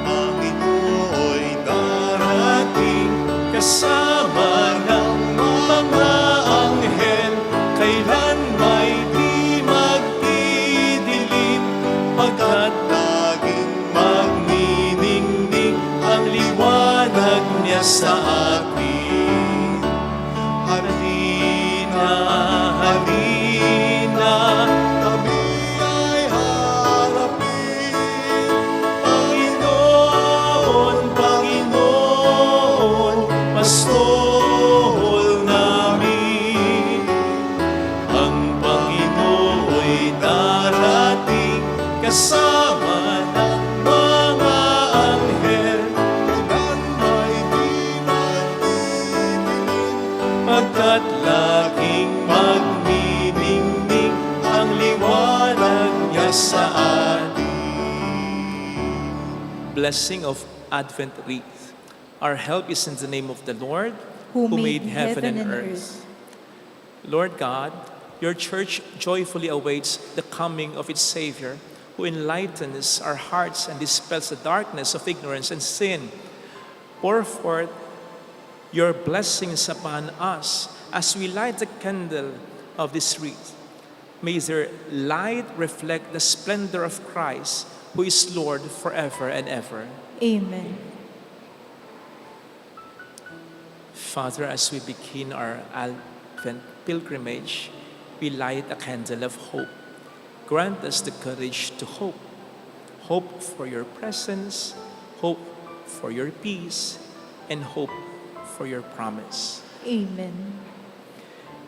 Pangino'y darating kasama ng mga anghel, kailan may di magdidilim, pagkat laging magniningning ang liwanag niya sa atin. Halina, halina, kami ay harapin. Panginoon, Panginoon, pastol namin. Ang Pangino'y darating kasama ng mga anghel, kailan may di magdidilim, pagkat laging magniningning ang liwanag niya sa atin. Blessing of Advent wreath. Our help is in the name of the Lord, who made heaven and earth. Lord God, your church joyfully awaits the coming of its Savior, who enlightens our hearts and dispels the darkness of ignorance and sin. Pour forth your blessings upon us as we light the candle of this wreath. May their light reflect the splendor of Christ, who is Lord forever and ever. Amen. Father, as we begin our Advent pilgrimage, we light a candle of hope. Grant us the courage to hope. Hope for your presence, hope for your peace, and hope for your promise. Amen.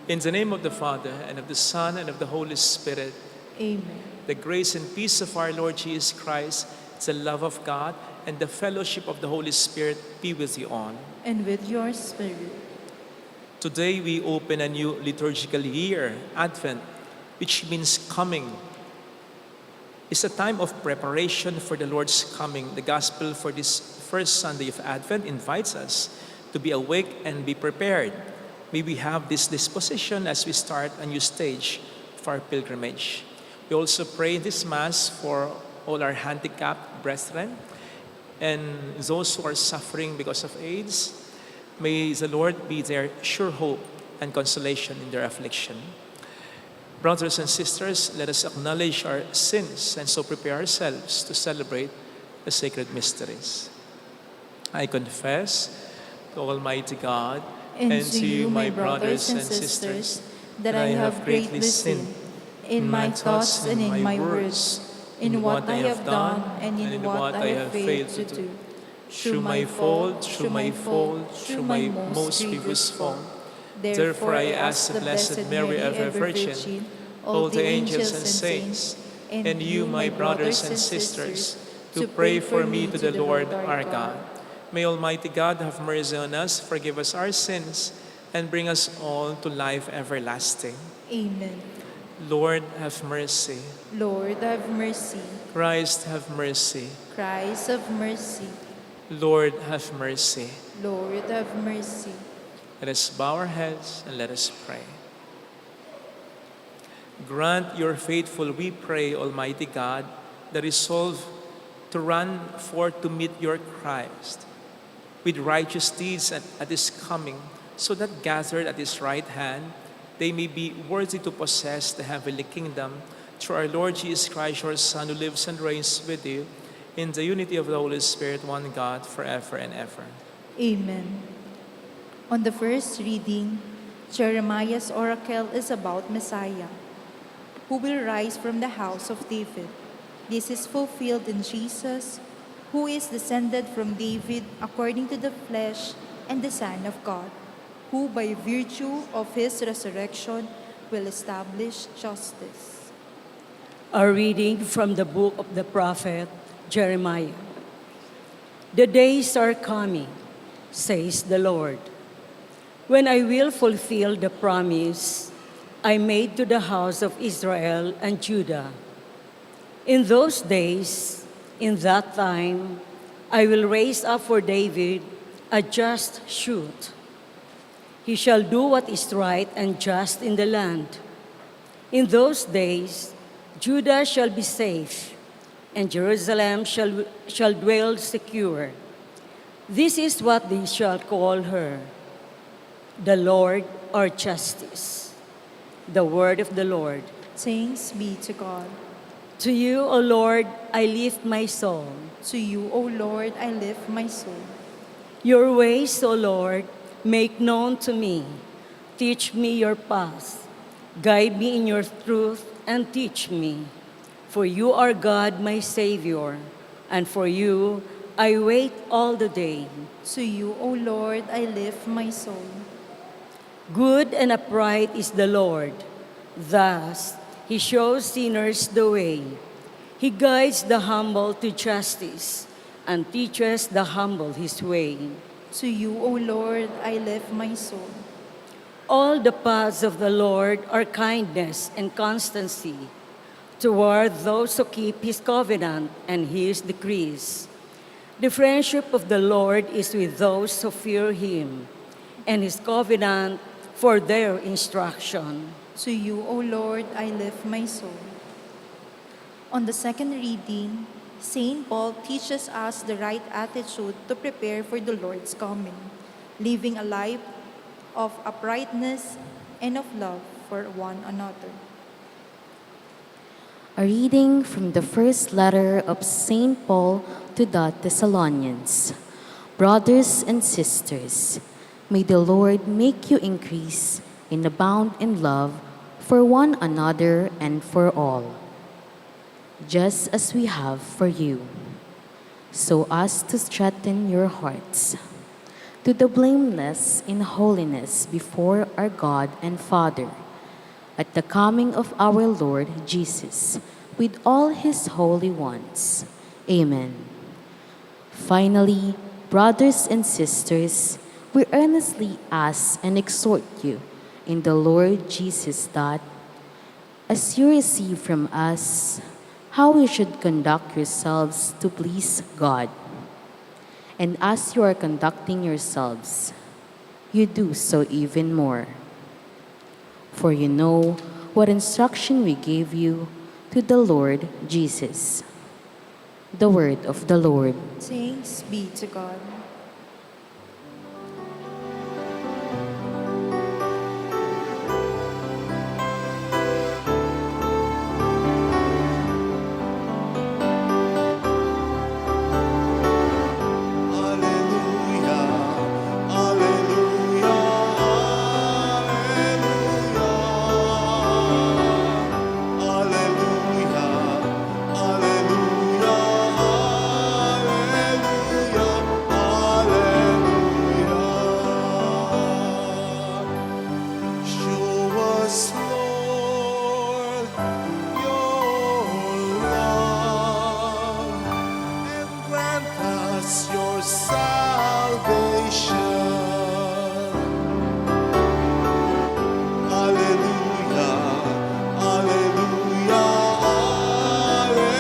In the name of the Father, and of the Son, and of the Holy Spirit, Amen. the grace and peace of our Lord Jesus Christ, the love of God, and the fellowship of the Holy Spirit be with you all. And with your spirit. Today we open a new liturgical year, Advent, which means coming. It's a time of preparation for the Lord's coming. The gospel for this first Sunday of Advent invites us to be awake and be prepared. May we have this disposition as we start a new stage of our pilgrimage. We also pray in this Mass for all our handicapped brethren and those who are suffering because of AIDS. May the Lord be their sure hope and consolation in their affliction. Brothers and sisters, let us acknowledge our sins and so prepare ourselves to celebrate the sacred mysteries. I confess to Almighty God And to you, my brothers and sisters, that I have greatly sinned in my thoughts and in my words, in what I have done and in what I have failed to do. Through my fault, through my most grievous fault. Therefore I ask the Blessed Mary, ever Virgin, all the angels and saints, and you, my brothers and sisters, to pray for me to the Lord our God. May Almighty God have mercy on us, forgive us our sins, and bring us all to life everlasting. Amen. Lord, have mercy. Lord, have mercy. Christ, have mercy. Christ, have mercy. Lord, have mercy. Lord, have mercy. Let us bow our heads and let us pray. Grant your faithful, we pray, Almighty God, the resolve to run forth to meet your Christ with righteous deeds at his coming, so that gathered at his right hand, they may be worthy to possess the heavenly kingdom through our Lord Jesus Christ, your Son, who lives and reigns with you in the unity of the Holy Spirit, one God, forever and ever. Amen. On the first reading, Jeremiah's oracle is about Messiah, who will rise from the house of David. This is fulfilled in Jesus, who is descended from David according to the flesh and the Son of God, who by virtue of his resurrection will establish justice. A reading from the book of the prophet Jeremiah. The days are coming, says the Lord, when I will fulfill the promise I made to the house of Israel and Judah. In those days, in that time, I will raise up for David a just shoot. He shall do what is right and just in the land. In those days, Judah shall be safe, and Jerusalem shall dwell secure. This is what they shall call her, the Lord our justice. The word of the Lord. Thanks be to God. To you, O Lord, I lift my soul. To you, O Lord, I lift my soul. Your ways, O Lord, make known to me. Teach me your path. Guide me in your truth and teach me. For you are God, my Savior, and for you I wait all the day. To you, O Lord, I lift my soul. Good and upright is the Lord. Thus he shows sinners the way. He guides the humble to justice and teaches the humble his way. To you, O Lord, I lift my soul. All the paths of the Lord are kindness and constancy toward those who keep his covenant and his decrees. The friendship of the Lord is with those who fear him, and his covenant for their instruction. To you, O Lord, I lift my soul. On the second reading, St. Paul teaches us the right attitude to prepare for the Lord's coming, living a life of uprightness and of love for one another. A reading from the first letter of St. Paul to the Thessalonians. Brothers and sisters, may the Lord make you increase and abound in love for one another and for all, just as we have for you, so as to strengthen your hearts, to the blameless in holiness before our God and Father, at the coming of our Lord Jesus, with all his holy ones. Amen. Finally, brothers and sisters, we earnestly ask and exhort you in the Lord Jesus that, as you receive from us how you should conduct yourselves to please God, and as you are conducting yourselves, you do so even more. For you know what instruction we gave you to the Lord Jesus. The word of the Lord. Thanks be to God. Alleluia, alleluia, alleluia. Alleluia, alleluia, alleluia, alleluia. Show us, Lord, your love, and grant us your salvation. Alleluia, alleluia, alleluia.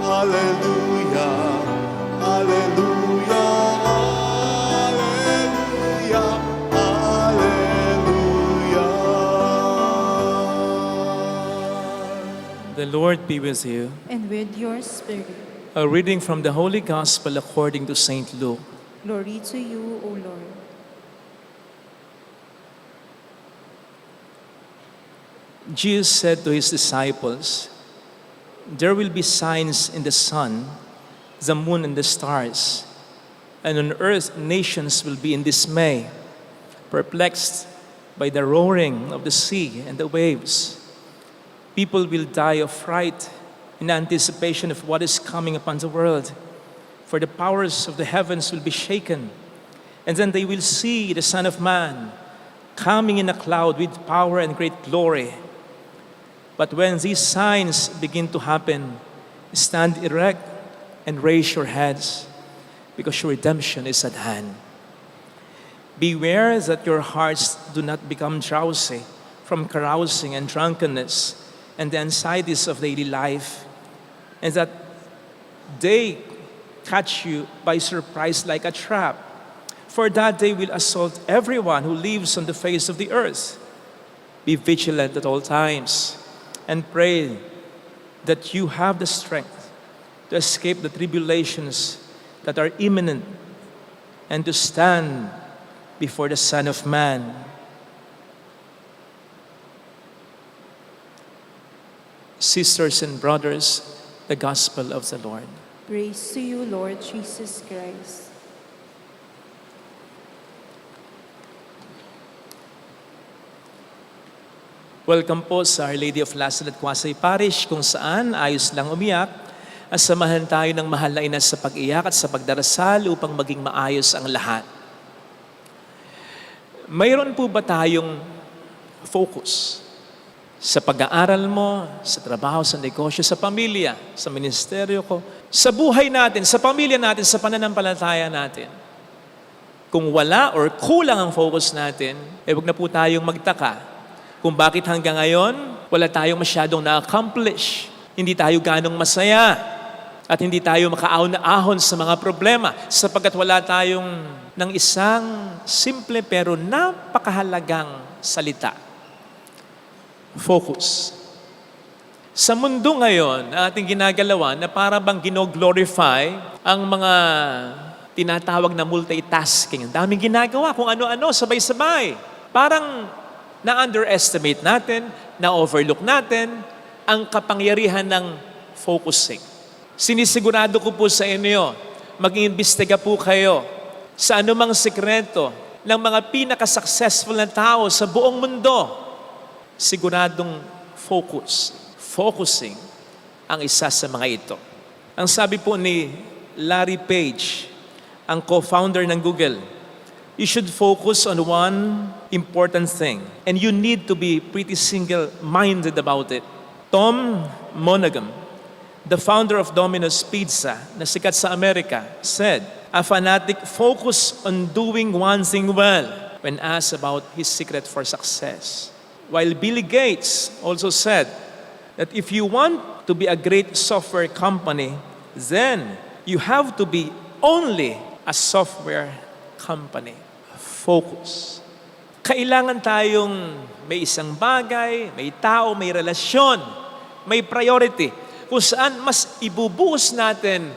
Alleluia, alleluia, alleluia. The Lord be with you. And with your spirit. A reading from the Holy Gospel according to St. Luke. Glory to you, O Lord. Jesus said to his disciples, "There will be signs in the sun, the moon, and the stars. And on earth, nations will be in dismay, perplexed by the roaring of the sea and the waves. People will die of fright in anticipation of what is coming upon the world. For the powers of the heavens will be shaken. And then they will see the Son of Man coming in a cloud with power and great glory. But when these signs begin to happen, stand erect and raise your heads, because your redemption is at hand. Beware that your hearts do not become drowsy from carousing and drunkenness and the anxieties of daily life, and that they catch you by surprise like a trap. For that day will assault everyone who lives on the face of the earth. Be vigilant at all times and pray that you have the strength to escape the tribulations that are imminent and to stand before the Son of Man." Sisters and brothers, the Gospel of the Lord. Praise to you, Lord Jesus Christ. Welcome po sa Our Lady of Lasalette Quasay Parish, kung saan ayos lang umiyak at samahan tayo ng mahal na ina sa pag-iyak at sa pagdarasal upang maging maayos ang lahat. Mayroon po ba tayong focus sa pag-aaral mo, sa trabaho, sa negosyo, sa pamilya, sa ministeryo ko, sa buhay natin, sa pamilya natin, sa pananampalataya natin? Kung wala or kulang ang focus natin, huwag na po tayong magtaka kung bakit hanggang ngayon wala tayong masyadong na-accomplish. Hindi tayo ganong masaya at hindi tayo makaahon sa mga problema sapagkat wala tayong ng isang simple pero napakahalagang salita. Focus. Sa mundo ngayon, ang ating ginagalawan na para bang gino-glorify ang mga tinatawag na multitasking. Ang daming ginagawa, kung ano-ano, sabay-sabay. Parang na-underestimate natin, na-overlook natin ang kapangyarihan ng focusing. Sinisigurado ko po sa inyo, mag-iimbestiga po kayo sa anumang sekreto ng mga pinaka-successful na tao sa buong mundo. Siguradong focusing ang isa sa mga ito. Ang sabi po ni Larry Page, ang co-founder ng Google, you should focus on one important thing, and you need to be pretty single-minded about it. Tom Monaghan, the founder of Domino's Pizza, na sikat sa Amerika, said, "A fanatic focus on doing one thing well," when asked about his secret for success. While Bill Gates also said that if you want to be a great software company, then you have to be only a software company. Focus. Kailangan tayong may isang bagay, may tao, may relasyon, may priority, kung saan mas ibubuhos natin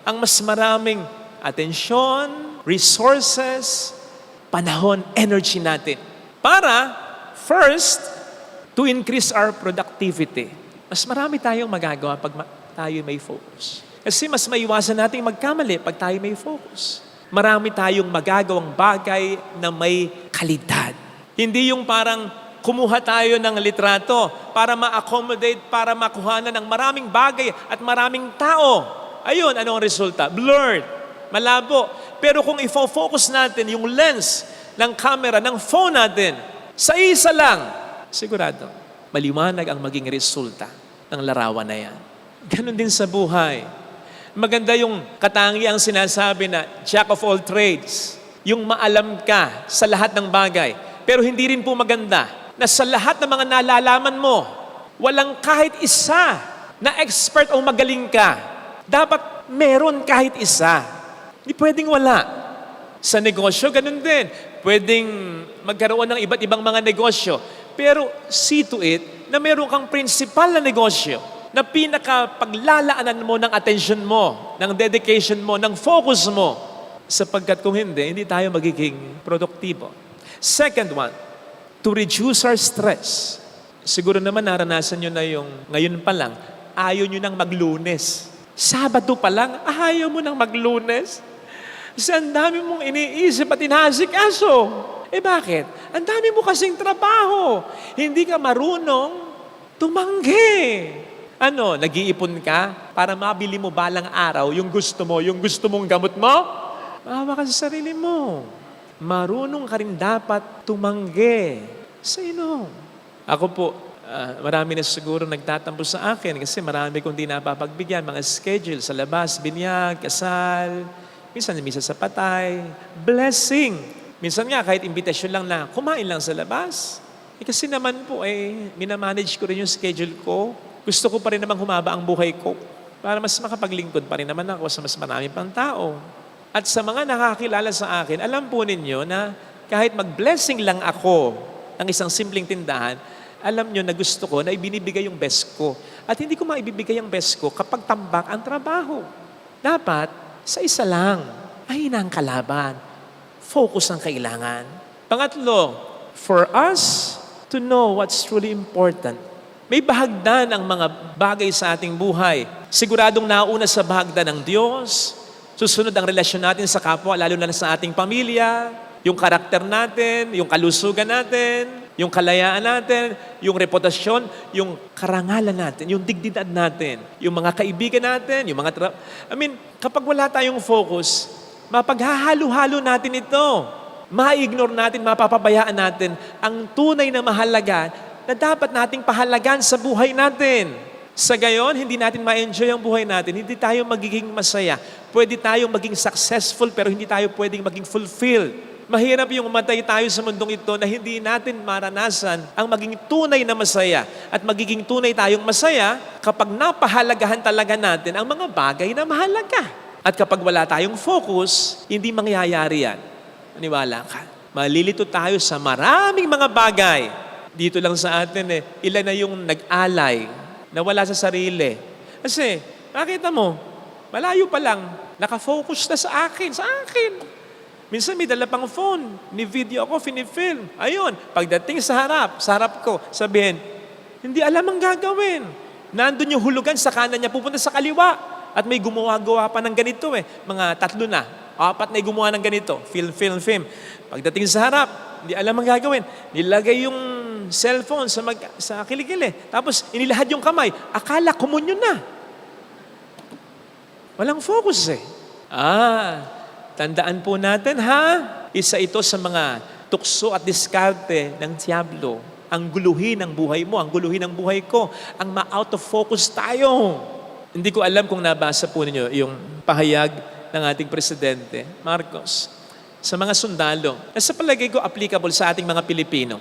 ang mas maraming atensyon, resources, panahon, energy natin. Para, first, to increase our productivity. Mas marami tayong magagawa pag tayo may focus. Kasi mas maiwasan nating magkamali pag tayo may focus. Marami tayong magagawang bagay na may kalidad. Hindi yung parang kumuha tayo ng litrato para ma-accommodate, para makuhanan ng maraming bagay at maraming tao. Ayun, anong resulta? Blurred, malabo. Pero kung i-focus natin yung lens ng camera, ng phone natin, sa isa lang, sigurado, maliwanag ang maging resulta ng larawan na yan. Ganon din sa buhay. Maganda yung katangiang sinasabi na jack of all trades. Yung maalam ka sa lahat ng bagay. Pero hindi rin po maganda na sa lahat ng mga nalalaman mo, walang kahit isa na expert o magaling ka. Dapat meron kahit isa. Hindi pwedeng wala. Sa negosyo, ganun din. Pwedeng magkaroon ng iba't ibang mga negosyo. Pero see to it na meron kang principal na negosyo na pinakapaglalaanan mo ng attention mo, ng dedication mo, ng focus mo. Sapagkat kung hindi tayo magiging produktibo. Second one, to reduce our stress. Siguro naman naranasan nyo na yung ngayon pa lang, ayaw nyo nang maglunes. Sabado pa lang, ayaw mo nang maglunes. Kasi ang dami mong iniisip at inasikaso. Bakit? Ang dami mo kasing trabaho. Hindi ka marunong tumanggi. Nag-iipon ka para mabili mo balang araw yung gusto mong gamot mo? Maawa ka sa sarili mo. Marunong ka rin dapat tumanggi. Sino? Ako po, marami na siguro nagtatampo sa akin kasi marami kong di napapagbigyan. Mga schedule sa labas, binyag, kasal, minsan sa patay, blessing. Minsan nga kahit imbitasyon lang na kumain lang sa labas. Kasi naman po minamanage ko rin yung schedule ko. Gusto ko pa rin naman humaba ang buhay ko para mas makapaglingkod pa rin naman ako sa mas marami pang tao. At sa mga nakakilala sa akin, alam po ninyo na kahit mag-blessing lang ako ng isang simpleng tindahan, alam nyo na gusto ko na ibinibigay yung best ko. At hindi ko maibibigay yung best ko kapag tambak ang trabaho. Dapat, sa isa lang, mahina ang kalaban. Focus ang kailangan. Pangatlo, for us to know what's truly important. May bahagdan ang mga bagay sa ating buhay. Siguradong nauna sa bahagdan ng Diyos. Susunod ang relasyon natin sa kapwa, lalo na sa ating pamilya, yung karakter natin, yung kalusugan natin, yung kalayaan natin, yung reputasyon, yung karangalan natin, yung dignidad natin, yung mga kaibigan natin, yung mga kapag wala tayong focus, mapaghahalo-halo natin ito. Ma-ignore natin, mapapabayaan natin ang tunay na mahalaga na dapat nating pahalagan sa buhay natin. Sa gayon, hindi natin ma-enjoy ang buhay natin, hindi tayo magiging masaya. Pwede tayong maging successful pero hindi tayo pwedeng maging fulfilled. Mahirap yung matay tayo sa mundong ito na hindi natin maranasan ang maging tunay na masaya. At magiging tunay tayong masaya kapag napahalagahan talaga natin ang mga bagay na mahalaga. At kapag wala tayong focus, hindi mangyayari yan. Maniwala ka. Malilito tayo sa maraming mga bagay. Dito lang sa atin ilan na yung nag-alay na wala sa sarili. Kasi, nakita mo, malayo pa lang, nakafocus na sa akin. Minsan may dala pang phone, ni-video ako, finifilm. Ayun, pagdating sa harap ko, sabihin, hindi alam ang gagawin. Nandun yung hulugan sa kanan niya, pupunta sa kaliwa. At may gumawa-gawa pa ng ganito Mga 3 na, 4 na gumawa ng ganito. Film. Pagdating sa harap, hindi alam ang gagawin. Nilagay yung cellphone sa kilikili. Tapos inilahad yung kamay. Akala komunyon na. Walang focus tandaan po natin isa ito sa mga tukso at diskarte ng Diablo. Ang guluhin ng buhay mo, ang guluhin ng buhay ko, ang ma-out of focus tayo. Hindi ko alam kung nabasa po ninyo yung pahayag ng ating Presidente, Marcos, sa mga sundalo. Sa palagay ko, applicable sa ating mga Pilipino.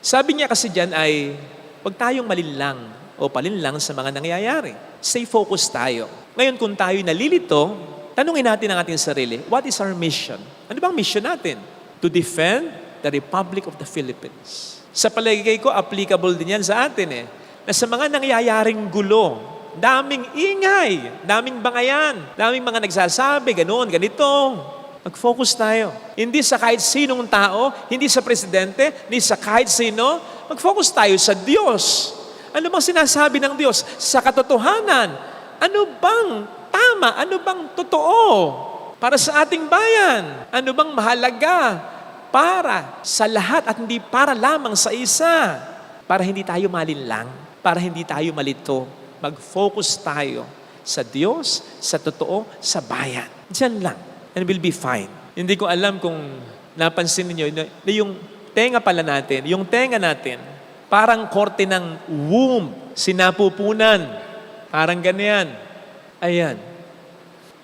Sabi niya kasi dyan ay, huwag tayong malinlang o palinlang sa mga nangyayari. Stay focused tayo. Ngayon, kung tayo nalilito, tanungin natin ang ating sarili, what is our mission? Ano bang mission natin? To defend the Republic of the Philippines. Sa palagay ko, applicable din yan sa atin na sa mga nangyayaring gulo, daming ingay, daming bangayan, daming mga nagsasabi, ganoon, ganito. Mag-focus tayo. Hindi sa kahit sinong tao, hindi sa presidente, hindi sa kahit sino. Mag-focus tayo sa Diyos. Ano bang sinasabi ng Diyos? Sa katotohanan. Ano bang tama? Ano bang totoo para sa ating bayan? Ano bang mahalaga para sa lahat at hindi para lamang sa isa? Para hindi tayo malinlang, para hindi tayo malito. Mag-focus tayo sa Diyos, sa totoo, sa bayan. Diyan lang. And we'll be fine. Hindi ko alam kung napansin niyo na yung tenga pala natin, yung tenga natin, parang korte ng womb, sinapupunan. Parang ganyan. Ayan.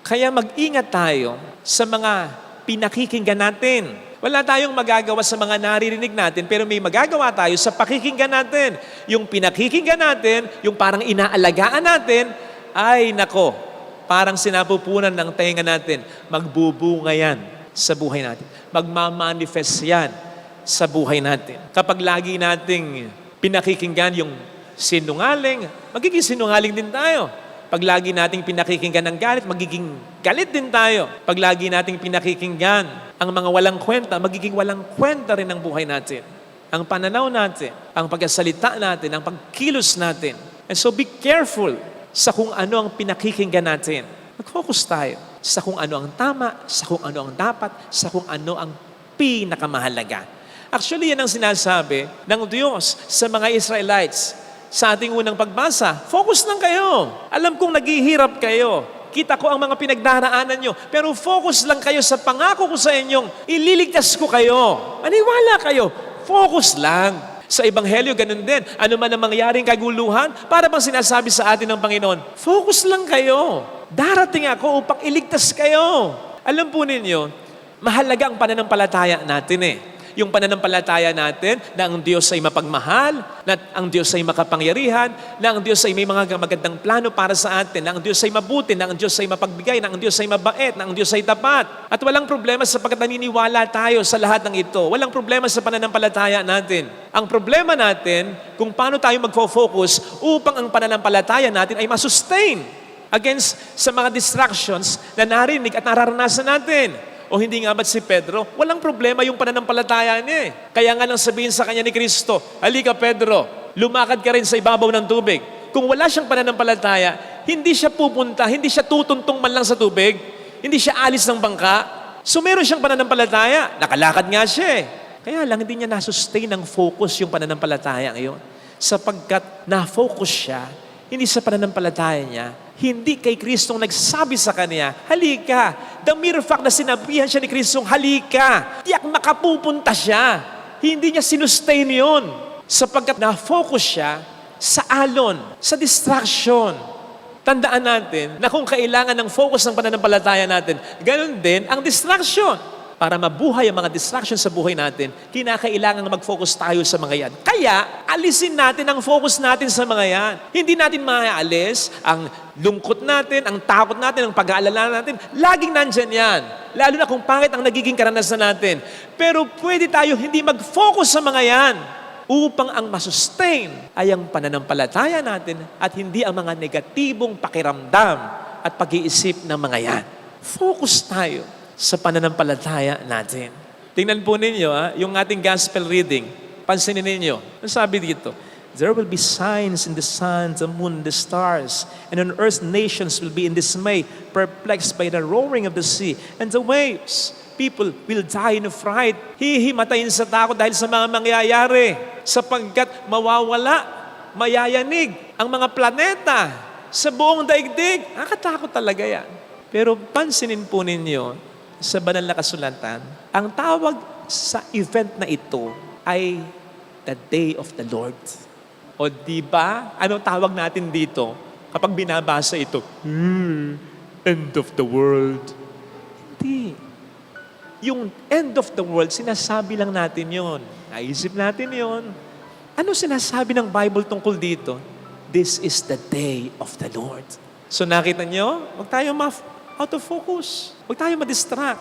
Kaya mag-ingat tayo sa mga pinakikinggan natin. Wala tayong magagawa sa mga naririnig natin, pero may magagawa tayo sa pakikinggan natin. Yung pinakikinggan natin, yung parang inaalagaan natin, ay nako, parang sinapupunan ng tenga natin. Magbubunga yan sa buhay natin. Magmamanifest yan sa buhay natin. Kapag lagi nating pinakikinggan yung sinungaling, magiging sinungaling din tayo. Pag lagi nating pinakikinggan ng galit, magiging galit din tayo. Pag lagi nating pinakikinggan ang mga walang kwenta, magiging walang kwenta rin ang buhay natin. ang pananaw natin, ang pagsasalita natin, ang pagkilos natin. And so be careful sa kung ano ang pinakikinggan natin. Mag-focus tayo sa kung ano ang tama, sa kung ano ang dapat, sa kung ano ang pinakamahalaga. Actually, yan ang sinasabi ng Diyos sa mga Israelites. Sa ating unang pagbasa, focus lang kayo. Alam kong naghihirap kayo. Kita ko ang mga pinagdaraanan nyo. Pero focus lang kayo sa pangako ko sa inyong ililigtas ko kayo. Maniwala kayo. Focus lang. Sa Ebanghelyo, ganun din. Ano man ang mangyaring kaguluhan, para bang sinasabi sa atin ng Panginoon, focus lang kayo. Darating ako upang iligtas kayo. Alam po ninyo, mahalaga ang pananampalataya natin eh. Yung pananampalataya natin na ang Diyos ay mapagmahal, na ang Diyos ay makapangyarihan, na ang Diyos ay may mga magandang plano para sa atin, na ang Diyos ay mabuti, na ang Diyos ay mapagbigay, na ang Diyos ay mabait, na ang Diyos ay tapat. At walang problema sapagkat naniniwala tayo sa lahat ng ito. Walang problema sa pananampalataya natin. Ang problema natin kung paano tayo magfo-focus upang ang pananampalataya natin ay masustain against sa mga distractions na narinig at nararanasan natin. O hindi nga ba't si Pedro? Walang problema yung pananampalataya niya eh. Kaya nga nang sabihin sa kanya ni Kristo, halika Pedro, lumakad ka rin sa ibabaw ng tubig. Kung wala siyang pananampalataya, hindi siya pupunta, hindi siya tutuntong man lang sa tubig, hindi siya alis ng bangka. So meron siyang pananampalataya, nakalakad nga siya eh. Kaya lang hindi niya nasustain ng focus yung pananampalataya ngayon. Sapagkat na-focus siya, hindi sa pananampalataya niya, hindi kay Kristong nagsabi sa kanya, halika. The mere fact na sinabihan siya ni Kristong, halika. Tiyak makapupunta siya. Hindi niya sinustain yun. Sapagkat na-focus siya sa alon, sa distraction. Tandaan natin na kung kailangan ng focus ng pananampalataya natin, ganun din ang distraction. Para mabuhay ang mga distractions sa buhay natin, kinakailangan mag-focus tayo sa mga yan. Kaya, alisin natin ang focus natin sa mga yan. Hindi natin maaalis ang lungkot natin, ang takot natin, ang pag-aalala natin. Laging nandyan yan. Lalo na kung pangit ang nagiging karanasan natin. Pero pwede tayo hindi mag-focus sa mga yan upang ang masustain ay ang pananampalataya natin at hindi ang mga negatibong pakiramdam at pag-iisip ng mga yan. Focus tayo sa pananampalataya natin. Tingnan po ninyo, yung ating gospel reading. Pansinin ninyo. Ano sabi dito? There will be signs in the sun, the moon, the stars, and on earth nations will be in dismay, perplexed by the roaring of the sea and the waves. People will die in fright. Hihimatayin sa takot dahil sa mga mangyayari. Sapagkat mawawala, mayayanig ang mga planeta sa buong daigdig. Nakatakot talaga yan. Pero pansinin po ninyo, sa banal na kasulatan, ang tawag sa event na ito ay the day of the Lord. O di ba? Anong tawag natin dito kapag binabasa ito? End of the world. Hindi. Yung end of the world, sinasabi lang natin yon. Naisip natin yon. Ano sinasabi ng Bible tungkol dito? This is the day of the Lord. So nakita nyo? Huwag tayo out of focus. Huwag tayo ma-distract.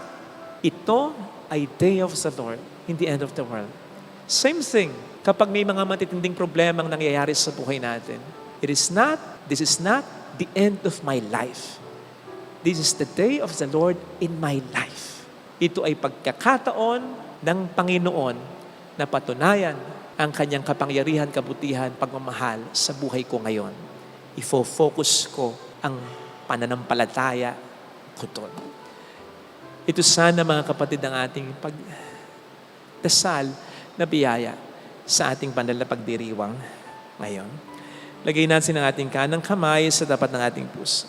Ito ay day of the Lord in the end of the world. Same thing, kapag may mga matitinding problemang nangyayari sa buhay natin. This is not the end of my life. This is the day of the Lord in my life. Ito ay pagkakataon ng Panginoon na patunayan ang kanyang kapangyarihan, kabutihan, pagmamahal sa buhay ko ngayon. Ifo-focus ko ang pananampalataya ko doon. Ito sana mga kapatid ang ating pagdasal na biyaya sa ating banal na pagdiriwang ngayon. Lagay natin ang ating kanang kamay sa tapat ng ating puso.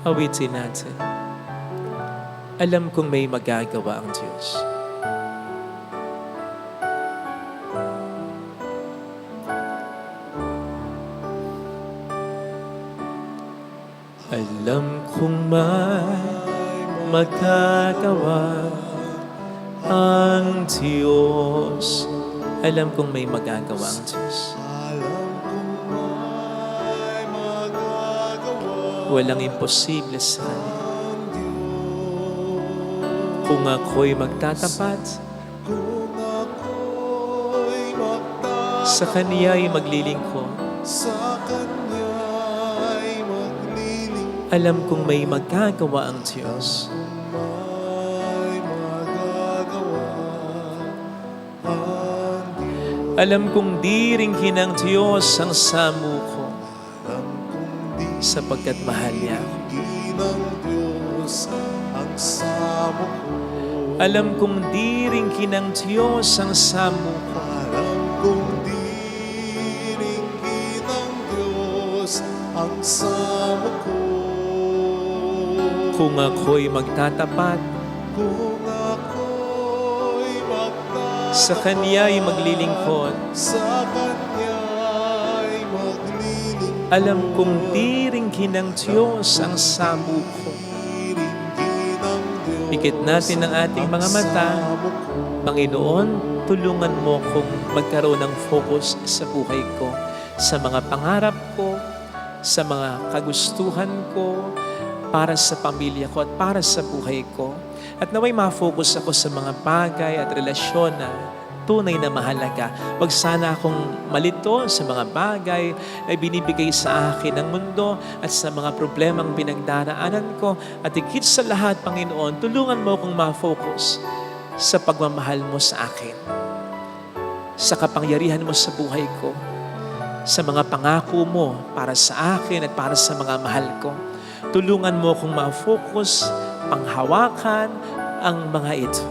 Awitin natin. Alam kong may magagawa ang Diyos. Alam kong may magagawa ang Diyos. Alam kong may magagawa ang Diyos. Alam kong may magagawa Walang imposible sa Kanya. ang Diyos. Kung ako'y magtatapat, Kung ako'y magtatapat sa Kaniya'y maglilingkod. sa Kanya'y maglilingkod, Alam kong may magagawa ang Diyos. may magagawa ang Diyos. Alam kong di ringkin ng Diyos ang samo ko, Alam kong di sapagkat mahal niya ako. ng Diyos ang samo ko. Alam kong di ringkin ng Diyos ang samo ko, Alam kong diringgin ng Diyos ang samo ko. kung ako'y magtatapat, Kung ako'y magtatapat sa Kanya'y maglilingkod. sa Kanya'y maglilingkod. Alam kong di ringkin ng Diyos ang samo ko. Diringgin ng Diyos Pikit natin ang ating mga mata. samo ko. Panginoon, tulungan mo kong magkaroon ng focus sa buhay ko, sa mga pangarap ko, sa mga kagustuhan ko, para sa pamilya ko at para sa buhay ko. At naway ma-focus ako sa mga bagay at relasyon na tunay na mahalaga. Huwag sana akong malito sa mga bagay na binibigay sa akin ng mundo at sa mga problemang pinagdaraanan ko. At higit sa lahat, Panginoon, tulungan mo akong ma-focus sa pagmamahal mo sa akin, sa kapangyarihan mo sa buhay ko, sa mga pangako mo para sa akin at para sa mga mahal ko. Tulungan mo akong ma-focus, panghawakan ang mga ito.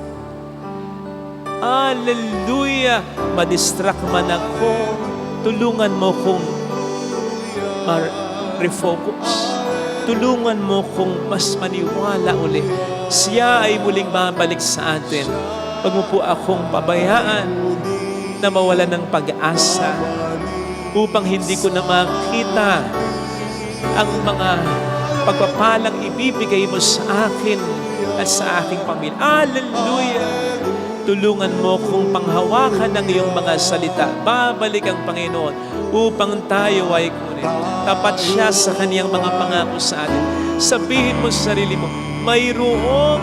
Hallelujah! Madistract man ako, tulungan mo kong refocus. Tulungan mo kong mas maniwala uli. Siya ay muling babalik sa atin. Huwag mo po akong pabayaan na mawala ng pag-asa upang hindi ko na makita ang mga pagpapalang ibibigay mo sa akin at sa aking pamilya. Hallelujah! Tulungan mo kung panghawakan ng iyong mga salita. Babalik ang Panginoon upang tayo ay kunin. Tapat siya sa kaniyang mga pangako sa atin. Sabihin mo sa sarili mo, mayroong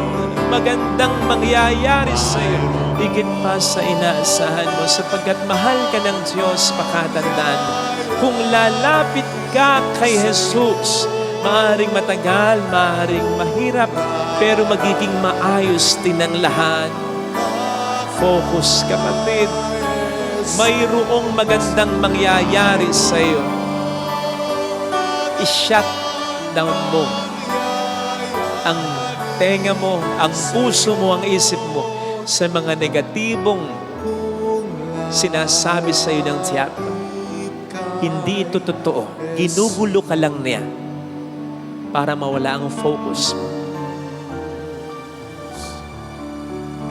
magandang mangyayari sa iyo. Higit pa sa inaasahan mo sapagkat mahal ka ng Diyos, pakatandaan mo. Kung lalapit ka kay Jesus, maaring matagal, maaring mahirap, pero magiging maayos din ang lahat. Focus, kapatid. Mayroong magandang mangyayari sa iyo. I-shut down mo ang tenga mo, ang puso mo, ang isip mo sa mga negatibong sinasabi sa iyo ng teatro. Hindi ito totoo. Ginugulo ka lang niya para mawala ang focus mo.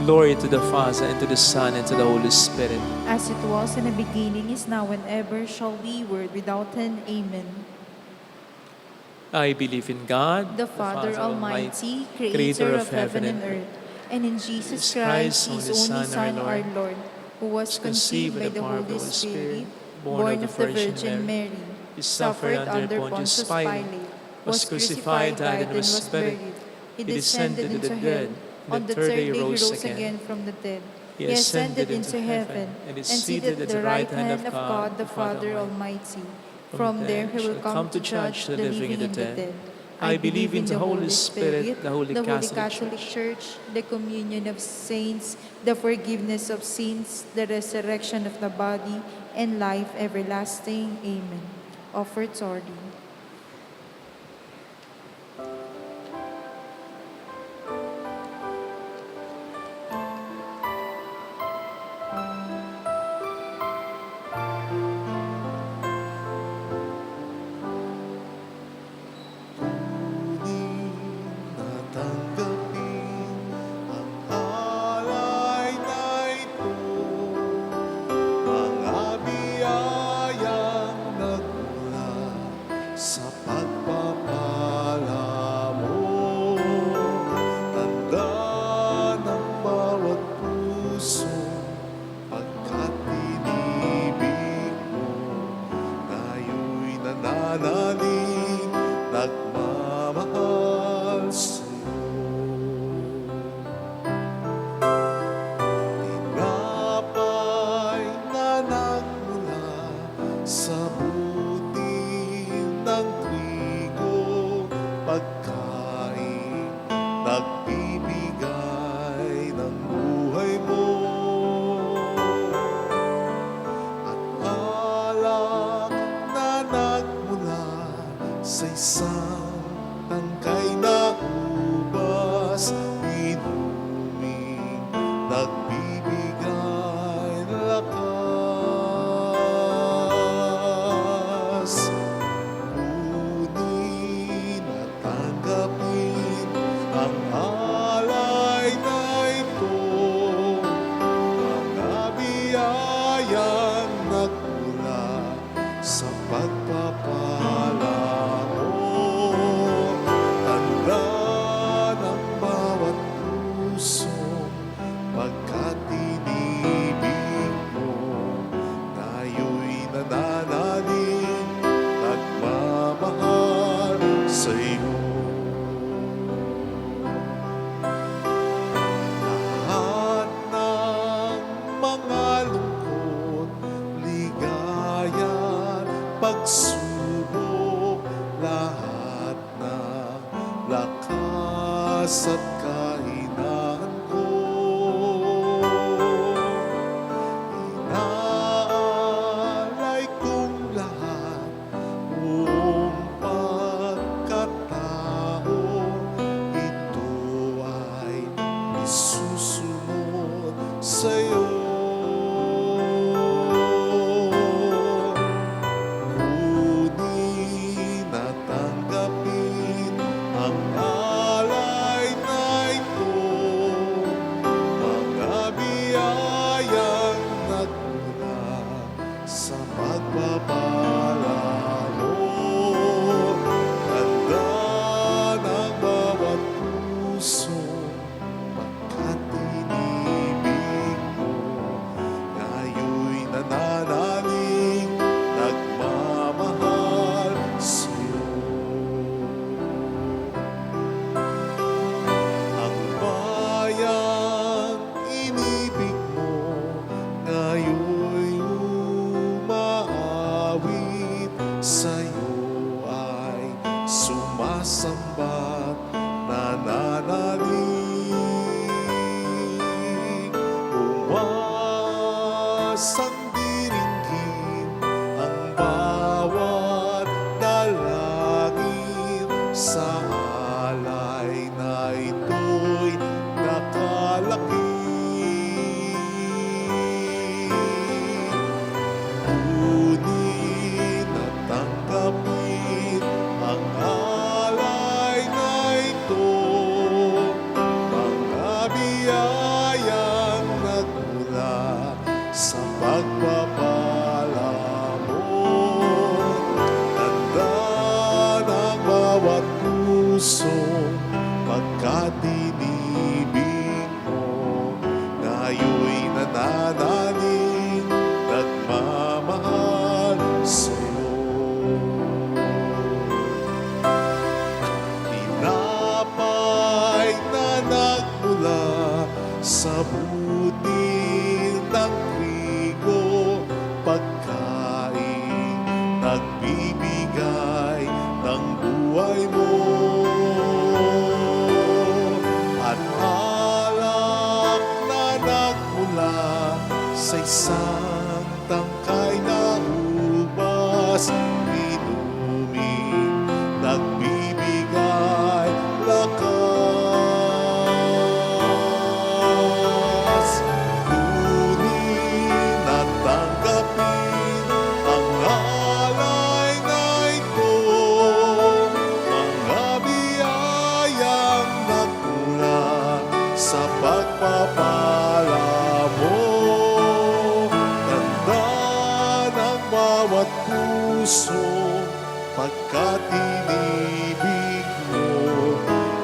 Glory to the Father, and to the Son, and to the Holy Spirit. As it was in the beginning, is now, and ever shall be, world without end. Amen. I believe in God, The Father Almighty, Creator of heaven and earth, and in Jesus Christ, His only Son, our Lord, who was conceived by the Holy Spirit, born of the Virgin Mary, suffered under Pontius Pilate, was crucified, died, and was buried. He descended into hell. On the third day he rose again from the dead. He ascended into heaven and is seated at the right hand of God the Father Almighty. From there he will come to judge the living and the dead. I believe in the Holy Spirit, the Holy Catholic Church, the communion of saints, the forgiveness of sins, the resurrection of the body, and life everlasting. Amen. Offertory. Natanggapin ang alay na ito, mga biyayang nagmula nagbibigay ng buhay mo at alak na nagmula sa isang tangkay na ubas, inuming nagbibigay lakas. Kunin at tanggapin ang alay na ito, mga biyayang nagmula sa pagpapala mo. Tanda ng bawat puso pagkat inibig mo, tayo'y nananalig, nagmamahal sa iyo. Lahat ng mga lungkot, ligaya, pagsubok, lahat ng lakas at kahinaan ko, inaalay kong lahat, buong pagkatao, ito ay isusunod sa'yo. Kunin at tanggapin ang alay na ito, mga biyayang nagmula sa pagpapala mo. Tanda ng bawat puso pagkat inibig mo, ngayo'y nananalig, nagmamahal sa'yo. Ang bayang inibig mo, ngayo'y umaawit sa'yo, ay sumasamba't nananalig. Umasang diringgin ang bawat dalangin, sa alay na ito'y nakalakip. Kunin at tanggapin ang alay na ito, mga biyayang nagmula sa pagpapala mo. Tanda ng bawat puso pagkat inibig mo, ngayo'y nananalig, nagmamahal sa'yo. Tinapay na nagmula sa butil ng trigo, pagkain nagbibigay ng buhay mo. At alak na nagmula sa isang tangkay na ubas, inuming nagbibigay lakas. Kunin at tanggapin ang alay na ito, mga biyayang nagmula sa pagpapala mo. Tanda ng bawat puso pagkat inibig mo,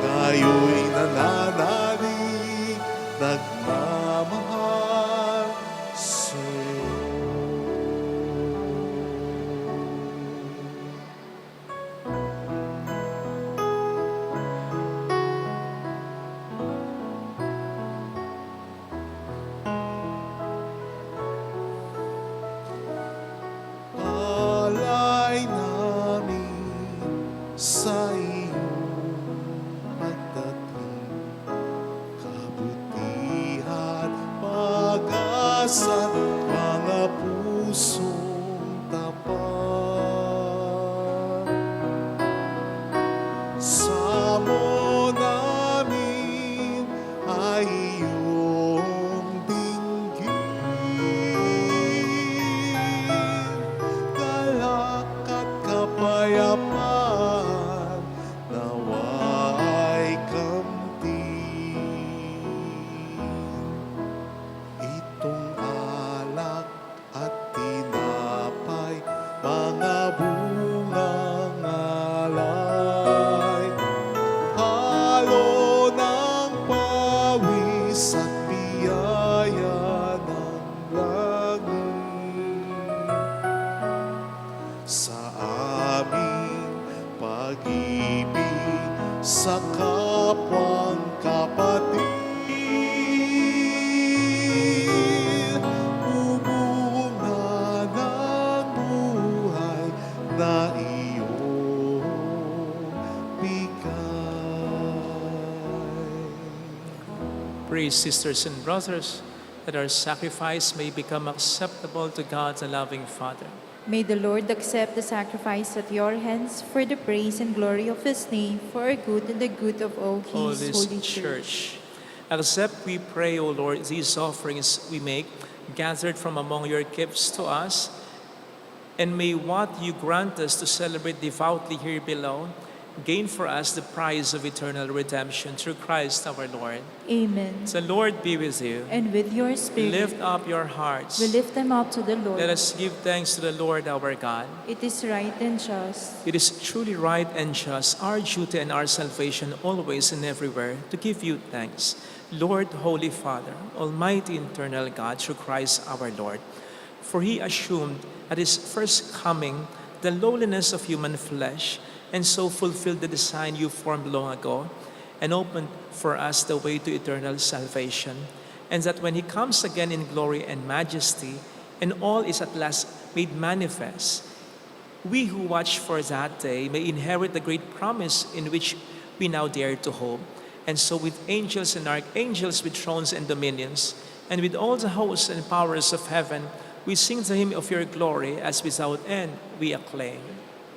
ngayo'y nananalig, nagmamahal sa'yo. lakas at mga pusong tapat. Samo namin ay iyong dinggin. Galak at kapayapaan nawa'y kamtin. Itong alak at tinapay, mga bungang alay, halo ng pawis at biyaya ng langit. Sa aming pag-ibig sa kapwang kapatid, umunga ng buhay na iyong bigay. Pray, sisters and brothers, that our sacrifice may become acceptable to God, the loving Father. May the Lord accept the sacrifice at your hands for the praise and glory of His name, for our good and the good of all O His this holy church. church, accept, we pray, O Lord, these offerings we make, gathered from among your gifts to us, and may what you grant us to celebrate devoutly here below gain for us the prize of eternal redemption through Christ our Lord. Amen. The Lord be with you. And with your spirit, Lift up your hearts. we lift them up to the Lord. Let us give thanks to the Lord our God. It is right and just. It is truly right and just, our duty and our salvation always and everywhere, to give you thanks, Lord, Holy Father, Almighty eternal God, through Christ our Lord. For He assumed at His first coming the lowliness of human flesh, and so fulfilled the design you formed long ago, and opened for us the way to eternal salvation. And that when He comes again in glory and majesty, and all is at last made manifest, we who watch for that day may inherit the great promise in which we now dare to hope. And so with angels and archangels, with thrones and dominions, and with all the hosts and powers of heaven, we sing the hymn of your glory, as without end we acclaim.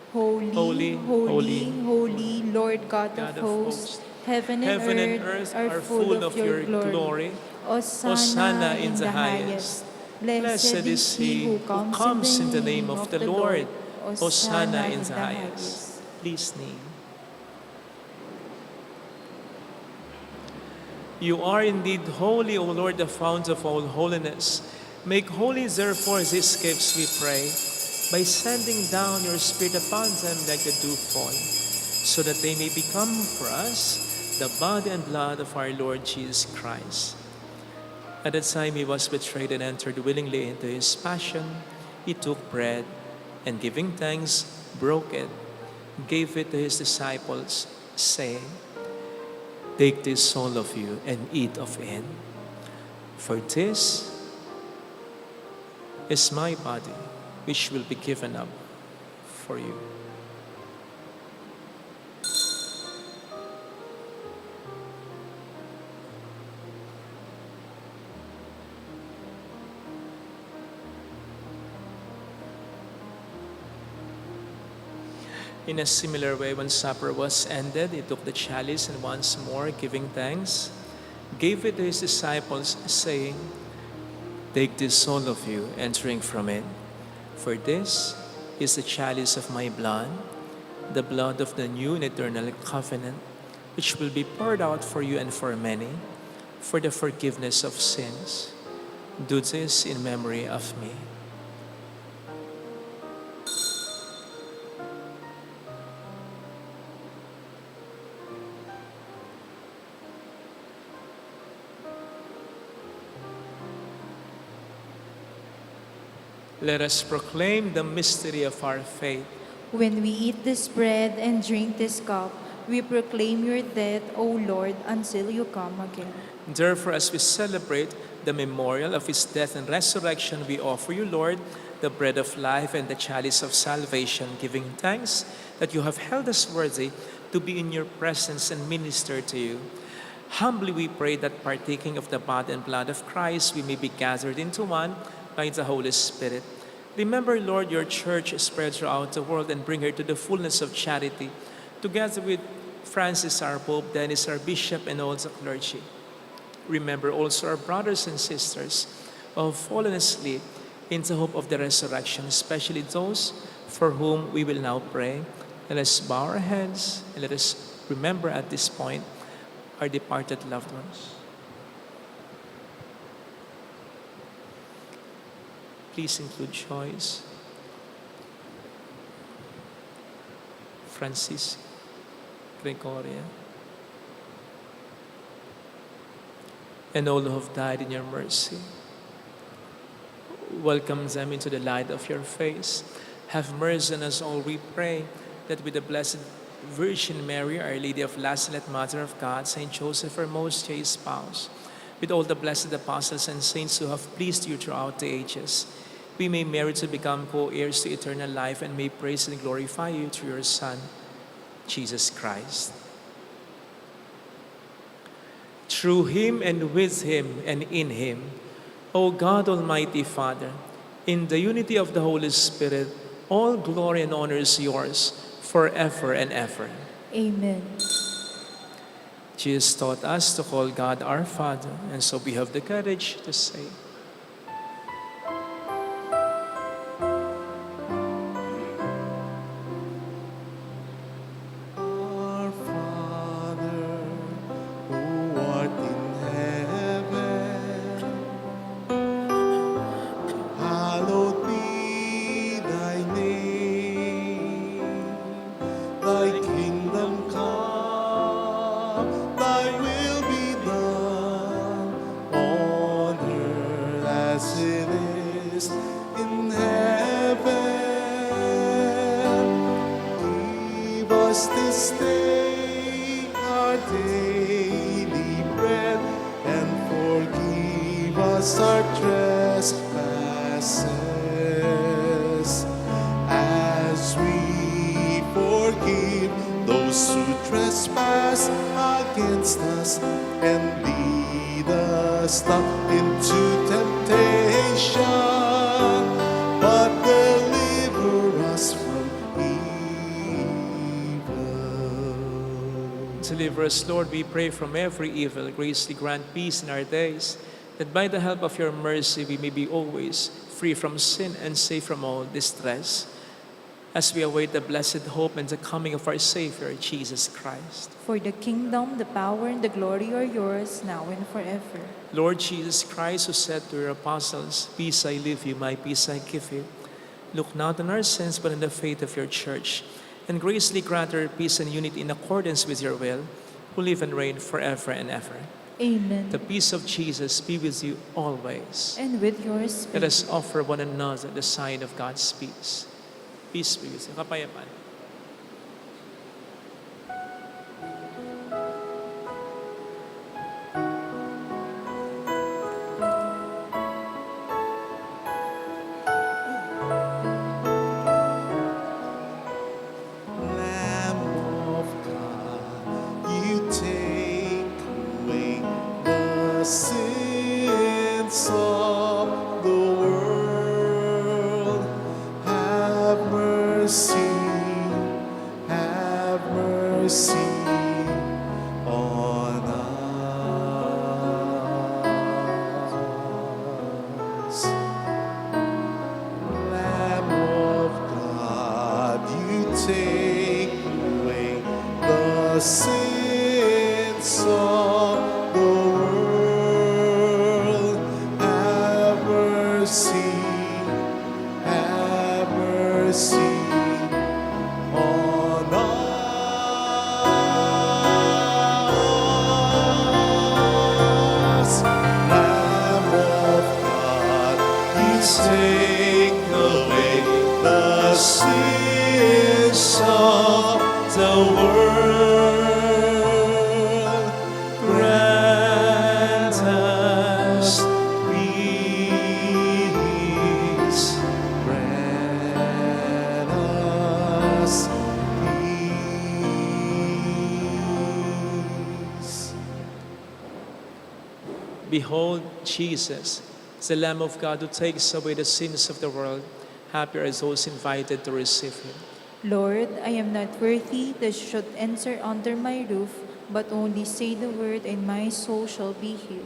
Holy, Holy, holy, holy, holy, Lord God, God of of hosts. hosts. Heaven and Heaven and earth are full of your glory. Hosanna in the highest. Blessed is he who comes in the name of the Lord. Hosanna in the highest. Please kneel. You are indeed holy, O Lord, the fount of all holiness. Make holy, therefore, these gifts, we pray, by sending down your Spirit upon them like the dewfall, so that they may become for us the body and blood of our Lord Jesus Christ. At the time He was betrayed and entered willingly into His passion, He took bread, and giving thanks, broke it, gave it to His disciples, saying, "Take this, all of you, and eat of it. For this is my body, which will be given up for you." In a similar way, when supper was ended, He took the chalice, and once more, giving thanks, gave it to His disciples, saying, "Take this, all of you, and drink from it. For this is the chalice of my blood, the blood of the new and eternal covenant, which will be poured out for you and for many, for the forgiveness of sins. Do this in memory of me." Let us proclaim the mystery of our faith. When we eat this bread and drink this cup, we proclaim your death, O Lord, until you come again. Therefore, as we celebrate the memorial of His death and resurrection, we offer you, Lord, the bread of life and the chalice of salvation, giving thanks that you have held us worthy to be in your presence and minister to you. Humbly we pray that partaking of the body and blood of Christ, we may be gathered into one by the Holy Spirit. Remember, Lord, your church spread throughout the world and bring her to the fullness of charity, together with Francis, our Pope, Dennis, our Bishop, and all the clergy. Remember also our brothers and sisters who have fallen asleep in the hope of the resurrection, especially those for whom we will now pray. Let us bow our heads and let us remember at this point our departed loved ones. Please include Joyce, Francis, Gregoria, and all who have died in your mercy. Welcome them into the light of your face. Have mercy on us all, we pray, that with the Blessed Virgin Mary, Our Lady of Lazaret, Mother of God, Saint Joseph, her most chaste spouse, with all the blessed apostles and saints who have pleased you throughout the ages, we may merit to become co-heirs to eternal life and may praise and glorify you through your Son, Jesus Christ. Through him and with him and in him, O God, Almighty Father, in the unity of the Holy Spirit, all glory and honor is yours forever and ever. Amen. Jesus taught us to call God our Father, and so we have the courage to say, Our Father, who art in heaven, hallowed be thy name. Thy kingdom come, thy will be done, on earth as it is in heaven. Give us this day our daily bread, and forgive us our trespasses, as we forgive those who trespass against us. And lead us not into temptation, but deliver us from evil. deliver us, Lord, we pray, from every evil. Graciously grant peace in our days, that by the help of your mercy we may be always free from sin and safe from all distress, as we await the blessed hope and the coming of our Savior, Jesus Christ. For the kingdom, the power, and the glory are yours, now and forever. Lord Jesus Christ, who said to your apostles, "Peace I leave you, my peace I give you," look not on our sins, but on the faith of your church, and graciously grant her peace and unity in accordance with your will, who live and reign forever and ever. Amen. The peace of Jesus be with you always. And with your Let spirit. us offer one another the sign of God's peace. Peace be with you. Kapayapaan. Lamb of God, you take away the sins of the world. Have mercy on us. Lamb of God, you take away the sins of the world. Behold, Jesus, the Lamb of God who takes away the sins of the world. Happy are those invited to receive him. Lord, I am not worthy that you should enter under my roof, but only say the word and my soul shall be healed.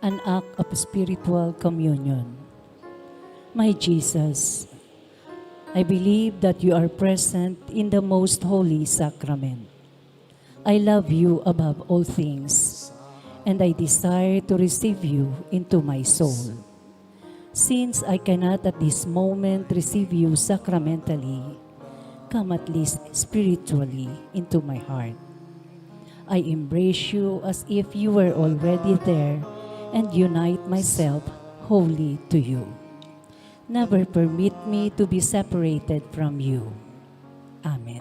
An act of spiritual communion. My Jesus, I believe that you are present in the most holy sacrament. I love you above all things, and I desire to receive you into my soul. Since I cannot at this moment receive you sacramentally, come at least spiritually into my heart. I embrace you as if you were already there and unite myself wholly to you. Never permit me to be separated from you. Amen.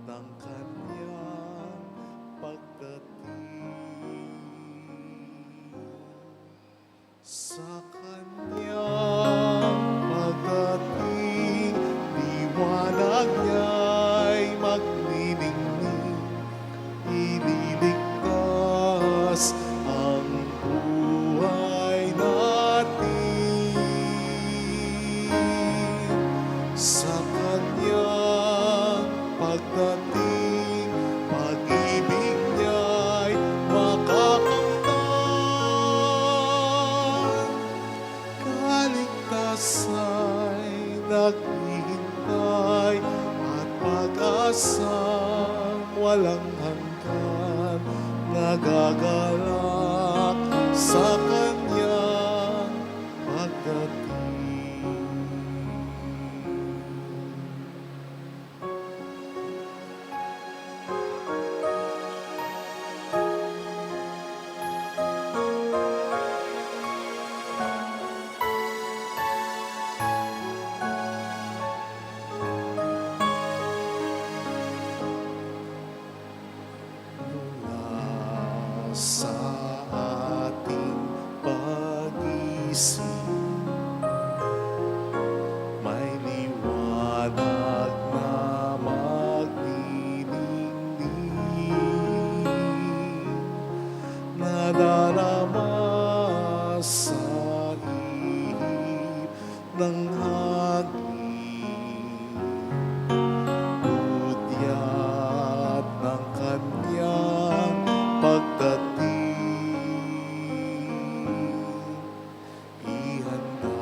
ng kanyang pagdating. Sa kanyang pagdating, liwanag niya'y magniningning, ililigtas ang buhay natin. Sa kanyang pagdating, pag-ibig niya'y makakamtan. Kaligtasa'y naghihintay at pag-asang walang hanggan, nagagalak sa kanyang pagdating. Sa ating pag-isip, may liwanag na magniningning, nadarama sa ihip ng hangin, hudyat ng kanyang pagdating. Ihanda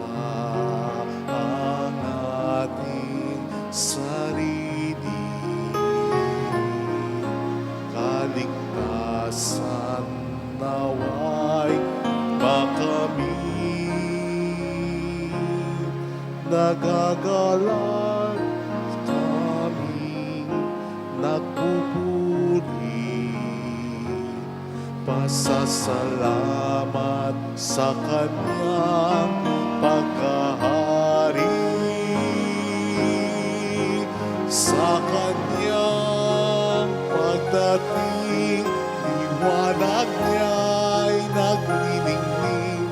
ang ating sarili, kaligtasan nawa'y makamit, nagagalang kaming nagpupuri, pasasalamat sa kanyang pagkahari. Sa kanyang pagdating, liwanag niya'y nagniningning,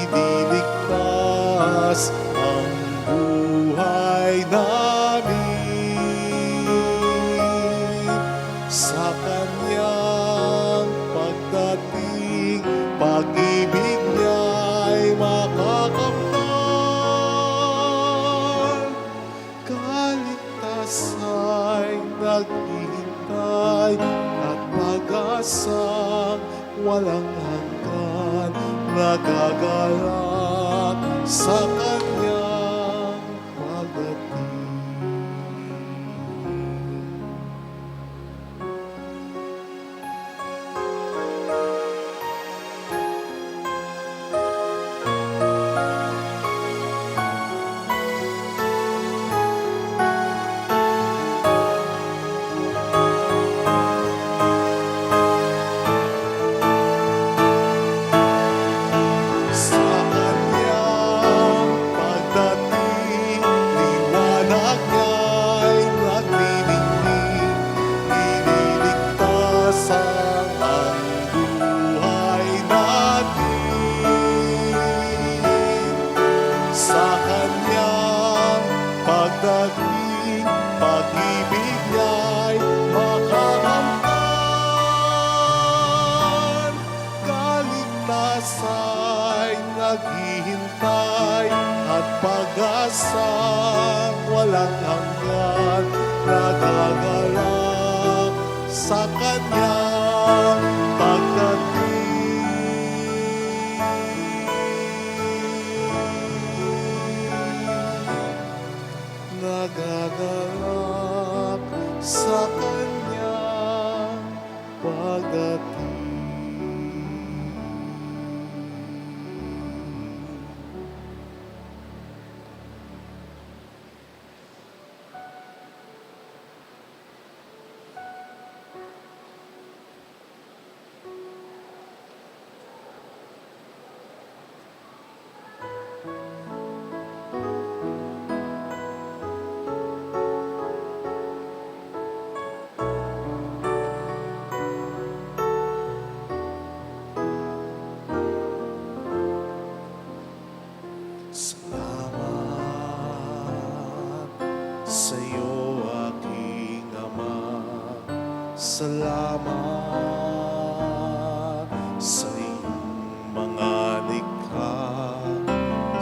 iniligtas ang buhay namin. Sa kanyang pagdating, pag-ibig niya'y makakamtan. Kaligtasa'y naghihintay at pag-asang walang hanggan, nagagalak sa kanyang pagdating. pagdating, pag-ibig niya'y makakamtan. Kaligtasa'y naghihintay at pag-asang walang hanggan, nagagalak sa Kanyang pagdating. Nagagalak sa Kanyang pagdating. Salamat sa'yo, aking Ama. Salamat sa iyong mga likha.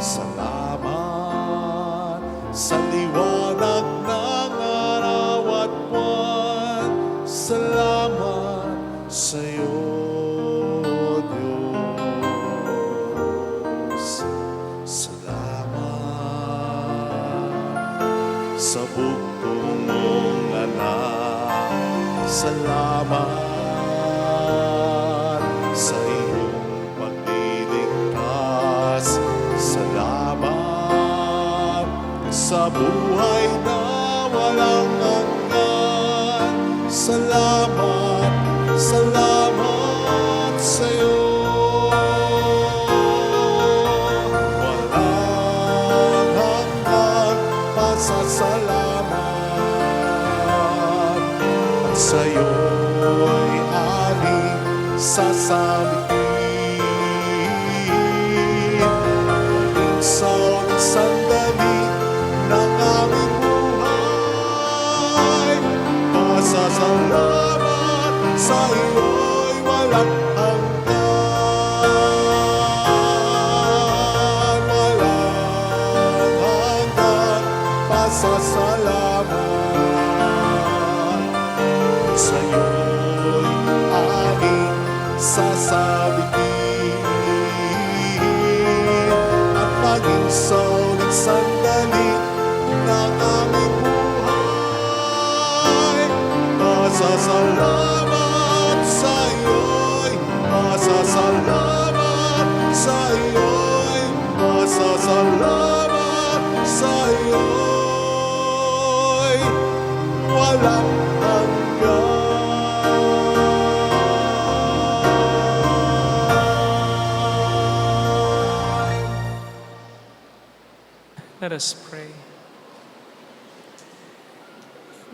Salamat sa liwanag ng araw at buwan. Salamat sa'yo, sa bugtong mong anak. Salamat sa iyong pagliligtas. Salamat sa buhay na walang hanggan. Salamat, salamat sa iyo. Walang hanggan pasasalamat, at sa'yo'y aming sasabihin. Maging sa ulit sandali ng aming buhay, pasasalamat sa iyo'y walang hanggan. Walang hanggan pasasalamat, sa'yo'y aming sasabihin. At maging sa ulit sandali ng aming buhay, pasasalamat sa'yo'y, pasasalamat sa'yo'y, pasasalamat sa'yo'y walang hanggan. Let us pray.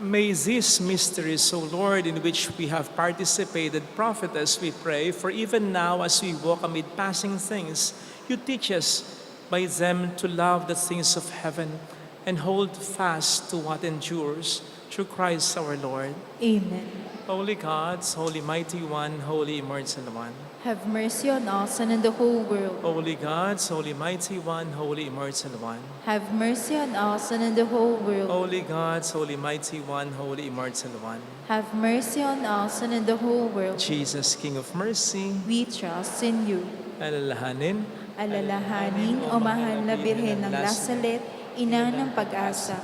May these mysteries, O Lord, in which we have participated, profit us, we pray, for even now as we walk amid passing things, you teach us by them to love the things of heaven and hold fast to what endures, through Christ our Lord. Amen. Holy Gods, Holy Mighty One, Holy Immortal One. Have mercy on us and on the whole world. Holy Gods, Holy Mighty One, Holy Immortal One. Have mercy on us and on the whole world. Holy Gods, Holy Mighty One, Holy Immortal One. Have mercy on us and on the whole world. Jesus, King of Mercy, We trust in you. alalahanin, Alalahanin, O mahal na Birhen ng Lasalet, Ina ng pag-asa.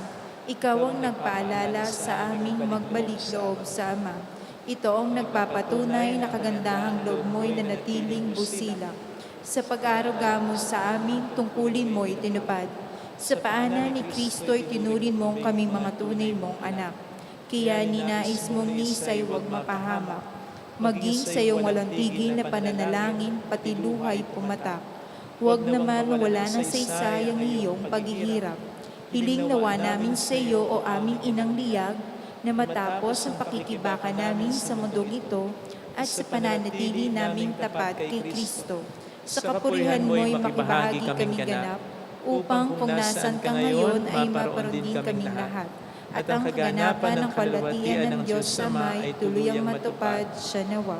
Ikaw ang nagpaalala sa aming magbalik loob sa Ama. Ito ang nagpapatunay na kagandahang loob mo'y nanatiling busilak. Sa pag-aruga mo sa amin, tungkulin mo'y tinupad. Sa paanan ni Kristo'y tinurin mong kaming mga tunay mong anak. Kaya ninais mong nisa'y huwag mapahamak. Maging sa iyong walang tigil na pananalangin, pati luhay pumatak. Huwag naman wala ng saysay ang iyong paghihirap. Hiling nawa namin sa iyo, O aming inang liyag, na matapos ang pakikibaka namin sa mundong ito at sa pananatili naming tapat kay Kristo. Sa kapurihan mo'y makibahagi kami ganap, upang kung nasan ka ngayon ay maparoon din kaming lahat. At ang kaganapan ng kalwatian ng Diyos Ama ay tuluyang matupad siya nawa.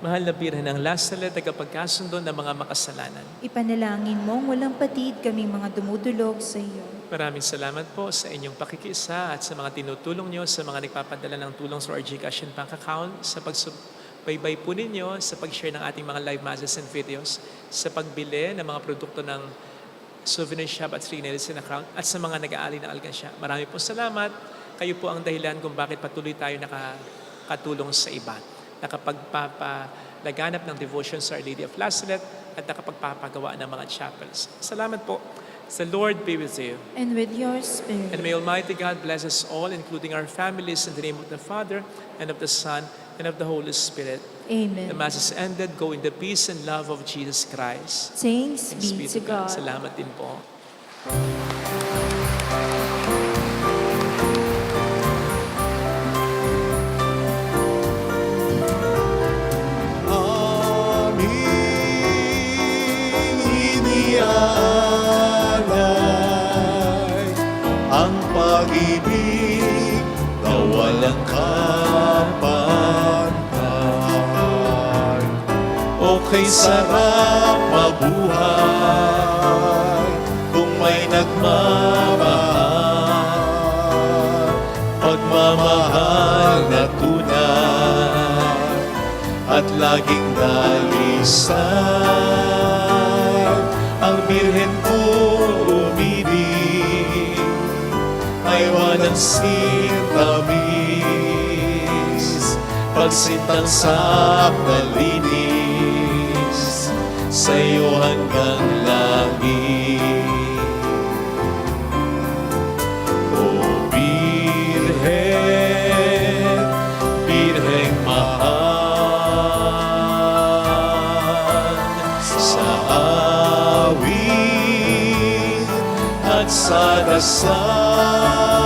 Mahal na Birhen ng Lazaret, tagapagkasundo ng mga makasalanan. Ipanalangin mong walang patid kaming mga dumudulog sa iyo. Maraming salamat po sa inyong pakikiisa at sa mga tinutulong nyo, sa mga nagpapadala ng tulong sa our GCash and bank account, sa pagsubaybay po ninyo, sa pag-share ng ating mga live masses and videos, sa pagbili ng mga produkto ng souvenir shop at Sri Nelson account, at sa mga nag-aali ng alkansya. Maraming po salamat. Kayo po ang dahilan kung bakit patuloy tayo nakakatulong sa iba. Nakapagpapalaganap ng devotion sa Our Lady of Lazaret at nakapagpapagawa ng mga chapels. Salamat po. The Lord be with you. And with your spirit. And may Almighty God bless us all, including our families, in the name of the Father, and of the Son, and of the Holy Spirit. Amen. The Mass is ended. Go in the peace and love of Jesus Christ. Thanks be to God. Salamat din po. Aming inialay ang pag-ibig na walang kapantay. O kay sarap mabuhay kung may nagmamahal, pagmamahal na tunay at laging dalisan. Ang Birhen po umibig, ay walang sintamis, pagsintang sak na linis, sa'yo hanggang langit. O Birhen, Birheng mahal, sa awit at sa dasal